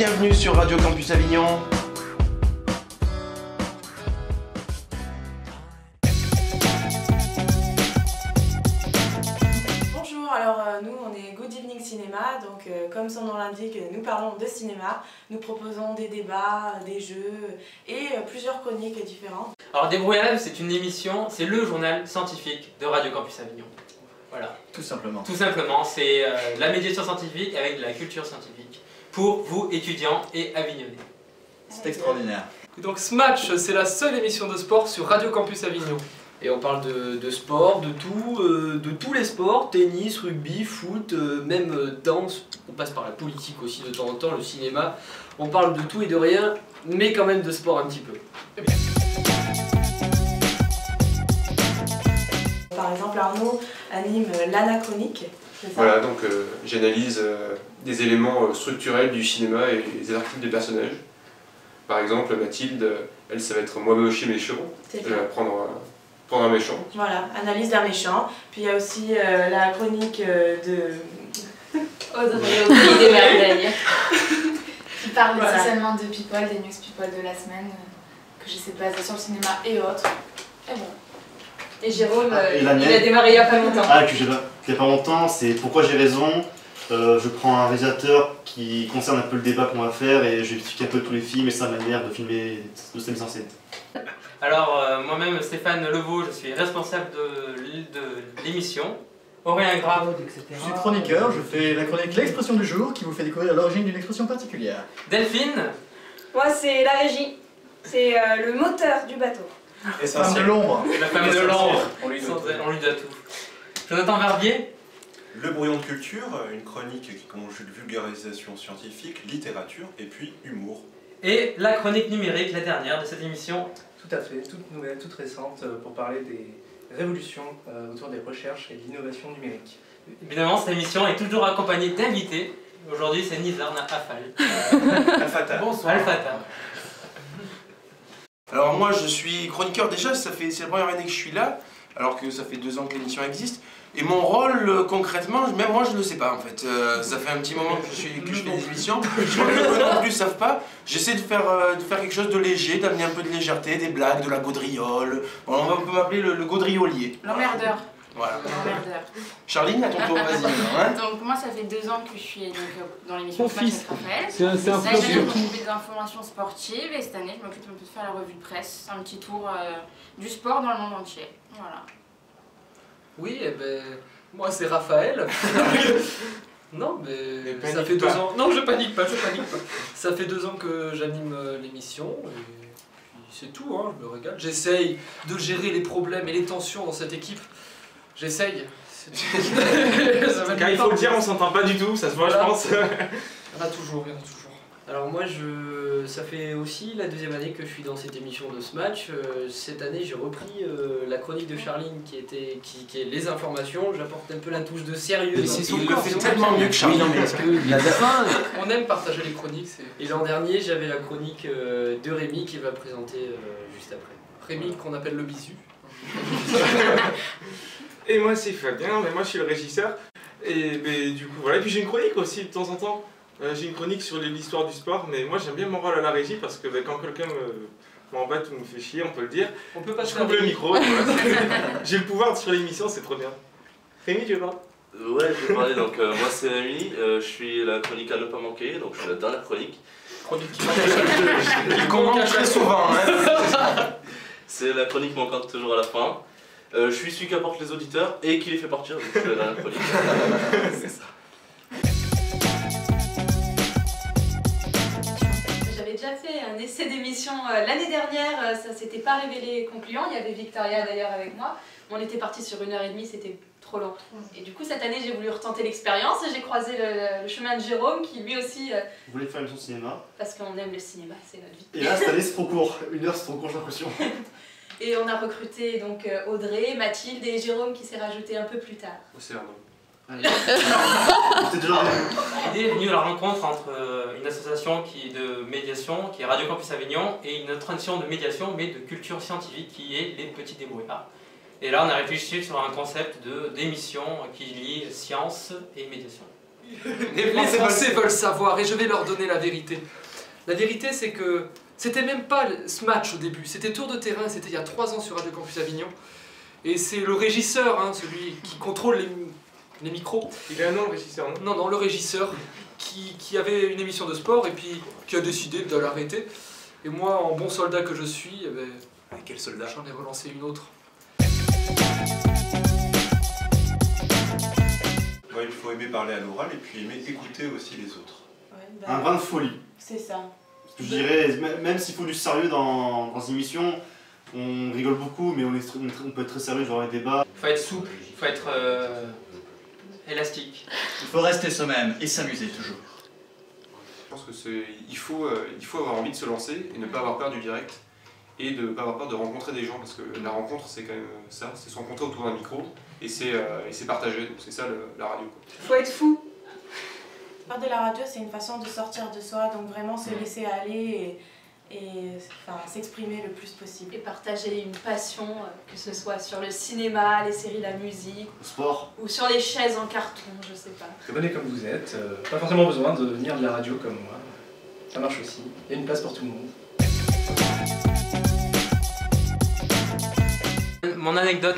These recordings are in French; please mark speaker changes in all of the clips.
Speaker 1: bienvenue sur Radio Campus Avignon.
Speaker 2: Bonjour, alors nous on est Good Evening Cinéma, donc comme son nom l'indique, nous parlons de cinéma, nous proposons des débats, des jeux et plusieurs chroniques différentes.
Speaker 3: Alors Débrouillard, c'est une émission, c'est le journal scientifique de Radio Campus Avignon. Voilà.
Speaker 4: Tout simplement.
Speaker 3: Tout simplement, c'est la médiation scientifique avec de la culture scientifique pour vous étudiants et avignonnais.
Speaker 4: C'est extraordinaire.
Speaker 5: Donc Smatch, c'est la seule émission de sport sur Radio Campus Avignon.
Speaker 6: Et on parle de sport, de tous les sports, tennis, rugby, foot, même danse, on passe par la politique aussi de temps en temps, le cinéma. On parle de tout et de rien, mais quand même de sport un petit peu.
Speaker 2: Par exemple, Arnaud anime l'anachronique.
Speaker 7: Voilà, donc j'analyse des éléments structurels du cinéma et des articles des personnages. Par exemple, Mathilde, elle, ça va être moi moche et méchant. Elle va prendre un méchant.
Speaker 2: Voilà, analyse d'un méchant. Puis il y a aussi la chronique de
Speaker 8: Audrey au pays des merveilles.
Speaker 9: Qui parle
Speaker 2: Voilà.
Speaker 9: essentiellement de people, des news people de la semaine, que j'essaie de baser sur le cinéma et autres. Et voilà.
Speaker 8: Et Jérôme,
Speaker 10: et
Speaker 8: il
Speaker 10: la
Speaker 8: a
Speaker 10: mienne.
Speaker 8: démarré il n'y a pas longtemps.
Speaker 10: Ah, que j'ai pas, il y a pas longtemps, c'est Pourquoi j'ai raison. Je prends un réalisateur qui concerne un peu le débat qu'on va faire et je lui explique un peu tous les films et sa manière de filmer, de sa mise en scène.
Speaker 3: Alors moi-même, Stéphane Levaux, je suis responsable de l'émission. Aurélien Grave,
Speaker 4: Je suis chroniqueur, je fais la chronique L'expression du jour qui vous fait découvrir l'origine d'une expression particulière.
Speaker 3: Delphine,
Speaker 8: Moi, c'est la régie. C'est le moteur du bateau.
Speaker 4: Femme de l'ombre.
Speaker 3: la femme de l'ombre,
Speaker 11: On lui doit tout.
Speaker 3: on lui doit tout. Jonathan Verbier,
Speaker 11: Le brouillon de culture, une chronique qui conjugue vulgarisation scientifique, littérature et puis humour.
Speaker 3: et la chronique numérique, la dernière de cette émission.
Speaker 12: Tout à fait, toute nouvelle, toute récente pour parler des révolutions autour des recherches et de l'innovation numérique.
Speaker 3: Évidemment, cette émission est toujours accompagnée d'invités. Aujourd'hui, c'est Nizar Afal.
Speaker 11: Al-Fatah.
Speaker 3: Bonsoir. Al-Fatah.
Speaker 1: Alors moi je suis chroniqueur déjà, c'est la première année que je suis là, alors que ça fait 2 ans que l'émission existe. Et mon rôle concrètement, même moi je le sais pas en fait. Ça fait un petit moment que je fais des émissions, je crois que eux non plus savent pas. J'essaie de faire quelque chose de léger, d'amener un peu de légèreté, des blagues, de la gaudriole. Bon, on peut m'appeler le gaudriolier.
Speaker 9: L'emmerdeur.
Speaker 1: Voilà.
Speaker 9: L'emmerdeur.
Speaker 1: Charline, à ton tour, vas-y maintenant. Hein.
Speaker 9: Donc moi, ça fait 2 ans que je suis donc, dans l'émission
Speaker 5: Son
Speaker 9: Smash
Speaker 5: fils.
Speaker 9: avec Raphaël.
Speaker 5: C'est un
Speaker 9: Là,
Speaker 5: flop.
Speaker 9: je m'occupe des informations sportives et cette année, je m'occupe un peu de faire la revue de presse, un petit tour du sport dans le monde entier. Voilà.
Speaker 6: Oui, eh ben, moi c'est Raphaël. Non, mais
Speaker 7: Mais
Speaker 6: ça fait
Speaker 7: panique
Speaker 6: 2
Speaker 7: pas.
Speaker 6: ans. Non, je panique pas. Ça fait 2 ans que j'anime l'émission. Et puis c'est tout, hein, je me régale. J'essaye de gérer les problèmes et les tensions dans cette équipe. J'essaye. Ça va
Speaker 7: Car il faut le dire, on s'entend pas du tout, ça se voit,
Speaker 6: Voilà.
Speaker 7: je pense.
Speaker 6: Il y en a toujours. Alors moi, ça fait aussi la 2e année que je suis dans cette émission de Smatch. Cette année, j'ai repris la chronique de Charline qui est les informations. J'apporte un peu la touche de sérieux.
Speaker 1: Il le fait tellement mieux que Charline.
Speaker 6: Oui, non, mais parce que la fin, on aime partager les chroniques. Et l'an dernier, j'avais la chronique de Rémi qui va présenter juste après. Rémi qu'on appelle le bisu.
Speaker 7: Et moi c'est Fabien, mais moi je suis le régisseur. Et du coup voilà, et puis j'ai une chronique aussi de temps en temps. J'ai une chronique sur l'histoire du sport, mais moi j'aime bien mon rôle à la régie parce que quand quelqu'un m'embête ou me fait chier, on peut le dire.
Speaker 6: On peut pas
Speaker 7: Je
Speaker 6: se faire
Speaker 7: coupe le
Speaker 6: des-
Speaker 7: micro, voilà. J'ai le pouvoir sur l'émission, c'est trop bien. Rémi, tu veux pas?
Speaker 13: Ouais, je vais parler. Donc, moi, c'est Rémi. Je suis la chronique à ne pas manquer. Donc, je suis la dernière chronique.
Speaker 6: Chronique qui
Speaker 1: Il commande très souvent. Hein.
Speaker 13: C'est la chronique manquante toujours à la fin. Je suis celui qui apporte les auditeurs et qui les fait partir. Donc, je suis la dernière chronique. C'est ça.
Speaker 8: J'avais déjà fait un essai d'émission l'année dernière, ça s'était pas révélé concluant. Il y avait Victoria d'ailleurs avec moi. On était parti sur 1h30, c'était trop long. Et du coup, cette année, j'ai voulu retenter l'expérience et j'ai croisé le chemin de Jérôme qui lui aussi,
Speaker 10: Vous voulez faire une émission de cinéma.
Speaker 8: parce qu'on aime le cinéma, c'est notre vie.
Speaker 10: Et là, cette année, c'est trop court. 1 heure, c'est trop court, j'ai l'impression.
Speaker 8: Et on a recruté donc Audrey, Mathilde et Jérôme qui s'est rajouté un peu plus tard.
Speaker 7: C'est un nom.
Speaker 10: C'était déjà
Speaker 3: L'idée est venue à la rencontre entre une association de médiation, qui est Radio Campus Avignon, et une autre association de médiation, mais de culture scientifique, qui est Les Petits Débrouillards. Et là, on a réfléchi sur un concept d'émission qui lie science et médiation.
Speaker 5: Les Français veulent savoir et je vais leur donner la vérité. La vérité, c'est que c'était même pas ce match au début, c'était tour de terrain, c'était il y a 3 ans sur Radio Campus Avignon. Et c'est le régisseur, hein, celui qui contrôle les micros.
Speaker 7: Il a un nom, le régisseur, non?
Speaker 5: Non, le régisseur qui avait une émission de sport et puis qui a décidé de l'arrêter. Et moi, en bon soldat que je suis, eh ben,
Speaker 1: quel soldat?
Speaker 5: J'en ai relancé une autre.
Speaker 11: Ouais, il faut aimer parler à l'oral et puis aimer écouter aussi les autres.
Speaker 2: Ouais,
Speaker 10: Un brin de folie.
Speaker 2: C'est ça.
Speaker 10: Je dirais, même s'il faut du sérieux dans une émission, on rigole beaucoup, mais on peut être très sérieux dans les débats.
Speaker 3: Il faut être souple, il faut être élastique.
Speaker 4: Il faut rester soi-même et s'amuser toujours.
Speaker 14: Je pense qu'il faut avoir envie de se lancer et ne pas avoir peur du direct et de ne pas avoir peur de rencontrer des gens parce que la rencontre c'est quand même ça, c'est se rencontrer autour d'un micro et c'est partager, donc c'est ça la radio.
Speaker 2: Il faut être fou. Faire de la radio, c'est une façon de sortir de soi, donc vraiment se laisser aller et s'exprimer le plus possible.
Speaker 8: Et partager une passion, que ce soit sur le cinéma, les séries, la musique,
Speaker 10: le sport,
Speaker 8: ou sur les chaises en carton, je sais pas.
Speaker 12: Venez comme vous êtes, pas forcément besoin de venir de la radio comme moi. Ça marche aussi, il y a une place pour tout le monde.
Speaker 3: Mon anecdote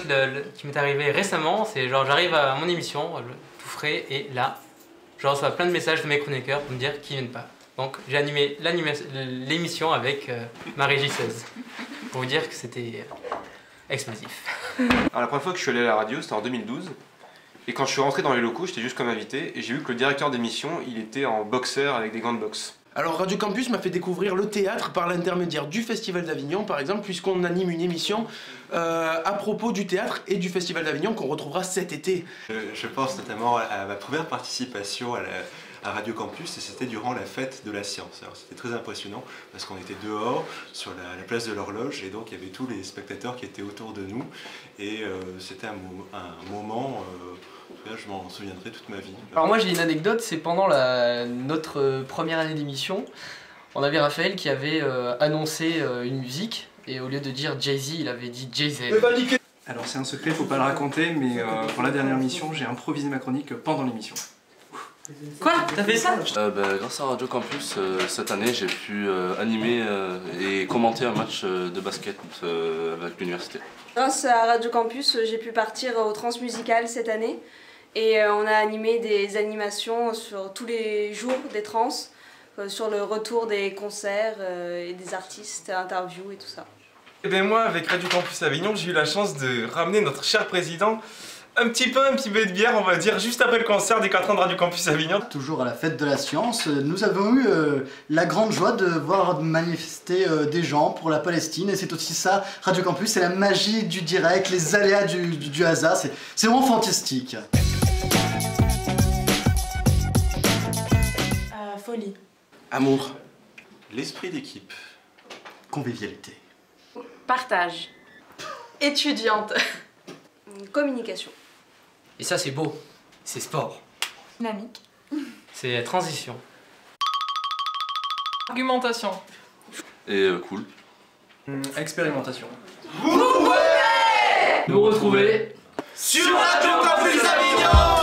Speaker 3: qui m'est arrivée récemment, c'est genre j'arrive à mon émission, tout frais, et là, je reçois plein de messages de mes chroniqueurs pour me dire qu'ils viennent pas. Donc j'ai animé l'émission avec ma régisseuse, pour vous dire que c'était explosif.
Speaker 14: Alors la première fois que je suis allé à la radio, c'était en 2012, et quand je suis rentré dans les locaux, j'étais juste comme invité, et j'ai vu que le directeur d'émission, il était en boxeur avec des gants de boxe.
Speaker 1: Alors Radio Campus m'a fait découvrir le théâtre par l'intermédiaire du Festival d'Avignon par exemple, puisqu'on anime une émission à propos du théâtre et du Festival d'Avignon qu'on retrouvera cet été.
Speaker 11: Je pense notamment à ma première participation à Radio Campus et c'était durant la fête de la science. Alors c'était très impressionnant parce qu'on était dehors sur la place de l'horloge et donc il y avait tous les spectateurs qui étaient autour de nous et c'était un moment... je m'en souviendrai toute ma vie.
Speaker 6: Alors moi j'ai une anecdote, c'est pendant notre première année d'émission, on avait Raphaël qui avait annoncé une musique et au lieu de dire Jay-Z, il avait dit Jay-Z.
Speaker 12: Alors c'est un secret, faut pas le raconter, mais pour la dernière mission, j'ai improvisé ma chronique pendant l'émission.
Speaker 3: Quoi? T'as fait ça?
Speaker 13: Grâce à Radio Campus, cette année j'ai pu animer et commenter un match de basket avec l'université.
Speaker 15: Grâce à Radio Campus, j'ai pu partir au Transmusical cette année et on a animé des animations sur tous les jours des trans, sur le retour des concerts et des artistes, interviews et tout ça.
Speaker 7: Et bien moi, avec Radio Campus Avignon, j'ai eu la chance de ramener notre cher président un petit peu de bière, on va dire, juste après le concert des 4 ans de Radio Campus Avignon.
Speaker 4: Toujours à la fête de la science, nous avons eu la grande joie de voir manifester des gens pour la Palestine et c'est aussi ça, Radio Campus, c'est la magie du direct, les aléas du hasard, c'est vraiment fantastique.
Speaker 2: Folie.
Speaker 11: Amour. L'esprit d'équipe.
Speaker 4: Convivialité.
Speaker 15: Partage. Étudiante. Communication.
Speaker 3: Et ça c'est beau, c'est sport.
Speaker 2: Dynamique.
Speaker 3: C'est transition.
Speaker 5: Argumentation.
Speaker 13: Et cool.
Speaker 12: Expérimentation.
Speaker 5: Nous retrouver
Speaker 1: sur Radio Campus Avignon.